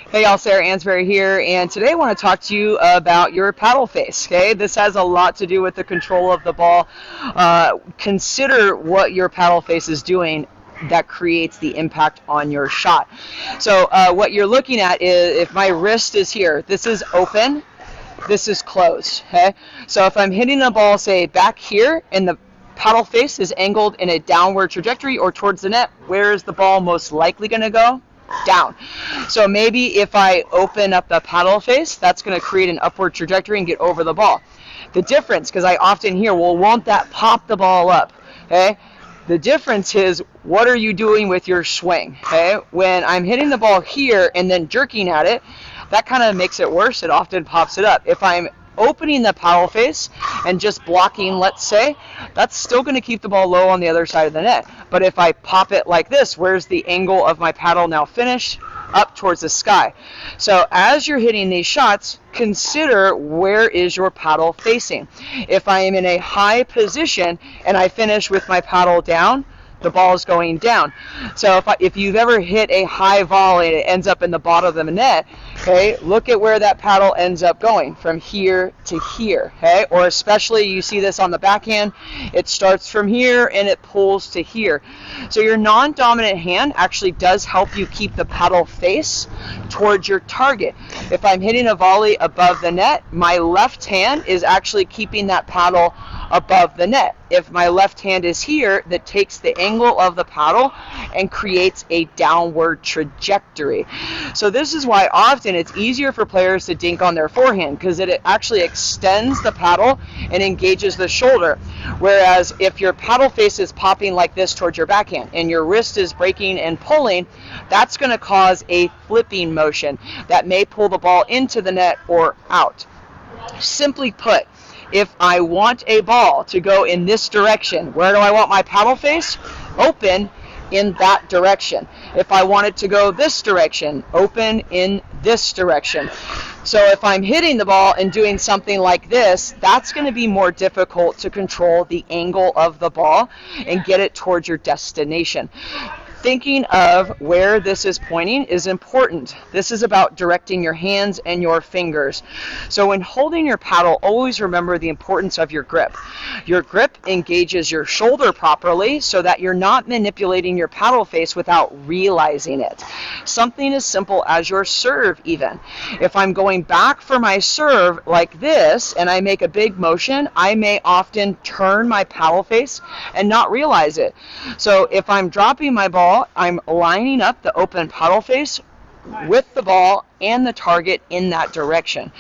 Hey y'all, Sarah Ansboury here, and today I want to talk to you about your paddle face. Okay, this has a lot to do with the control of the ball. Consider what your paddle face is doing that creates the impact on your shot. So what you're looking at is, if my wrist is here, this is open, this is closed. Okay, so if I'm hitting the ball, say back here, and the paddle face is angled in a downward trajectory or towards the net, where is the ball most likely going to go? Down. So maybe if I open up the paddle face, that's going to create an upward trajectory and get over the ball. The difference, because I often hear, well, won't that pop the ball up? Okay. The difference is, what are you doing with your swing? Okay. When I'm hitting the ball here and then jerking at it, that kind of makes it worse. It often pops it up. If I'm opening the paddle face and just blocking, let's say, that's still going to keep the ball low on the other side of the net. But if I pop it like this, where's the angle of my paddle now finished? Up towards the sky. So as you're hitting these shots, consider where is your paddle facing. If I am in a high position and I finish with my paddle down, the ball is going down. So if you've ever hit a high volley and it ends up in the bottom of the net, okay, look at where that paddle ends up going, from here to here, okay? Or especially, you see this on the backhand, it starts from here and it pulls to here. So your non-dominant hand actually does help you keep the paddle face towards your target. If I'm hitting a volley above the net, my left hand is actually keeping that paddle above the net. If my left hand is here, that takes the angle of the paddle and creates a downward trajectory. So this is why often it's easier for players to dink on their forehand, because it actually extends the paddle and engages the shoulder. Whereas if your paddle face is popping like this towards your backhand and your wrist is breaking and pulling, that's going to cause a flipping motion that may pull the ball into the net or out. Simply put, if I want a ball to go in this direction, where do I want my paddle face? Open in that direction. If I want it to go this direction, open in this direction. So if I'm hitting the ball and doing something like this, that's going to be more difficult to control the angle of the ball and get it towards your destination. Thinking of where this is pointing is important. This is about directing your hands and your fingers. So when holding your paddle, always remember the importance of your grip. Your grip engages your shoulder properly so that you're not manipulating your paddle face without realizing it. Something as simple as your serve even. If I'm going back for my serve like this and I make a big motion, I may often turn my paddle face and not realize it. So if I'm dropping my ball, I'm lining up the open paddle face with the ball and the target in that direction.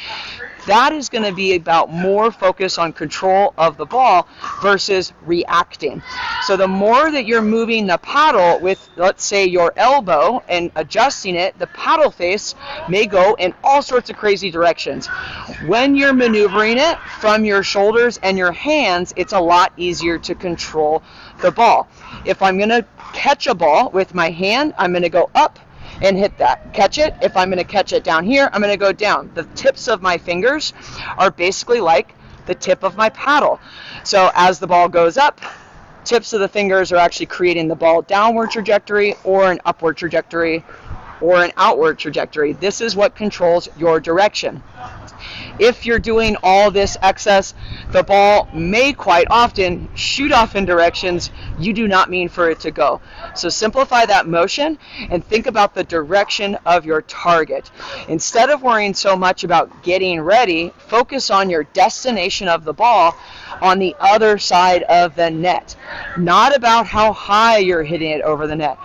That is going to be about more focus on control of the ball versus reacting. So the more that you're moving the paddle with, let's say, your elbow and adjusting it, the paddle face may go in all sorts of crazy directions. When you're maneuvering it from your shoulders and your hands, it's a lot easier to control the ball. If I'm going to catch a ball with my hand, I'm going to go up and hit that. Catch it. If I'm going to catch it down here, I'm going to go down. The tips of my fingers are basically like the tip of my paddle. So as the ball goes up, tips of the fingers are actually creating the ball downward trajectory or an upward trajectory or an outward trajectory. This is what controls your direction. If you're doing all this excess, the ball may quite often shoot off in directions you do not mean for it to go. So simplify that motion and think about the direction of your target. Instead of worrying so much about getting ready, focus on your destination of the ball on the other side of the net. Not about how high you're hitting it over the net.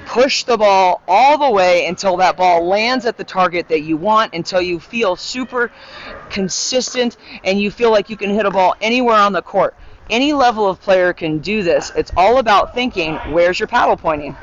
Push the ball all the way until that ball lands at the target that you want, until you feel super consistent and you feel like you can hit a ball anywhere on the court. Any level of player can do this. It's all about thinking, where's your paddle pointing?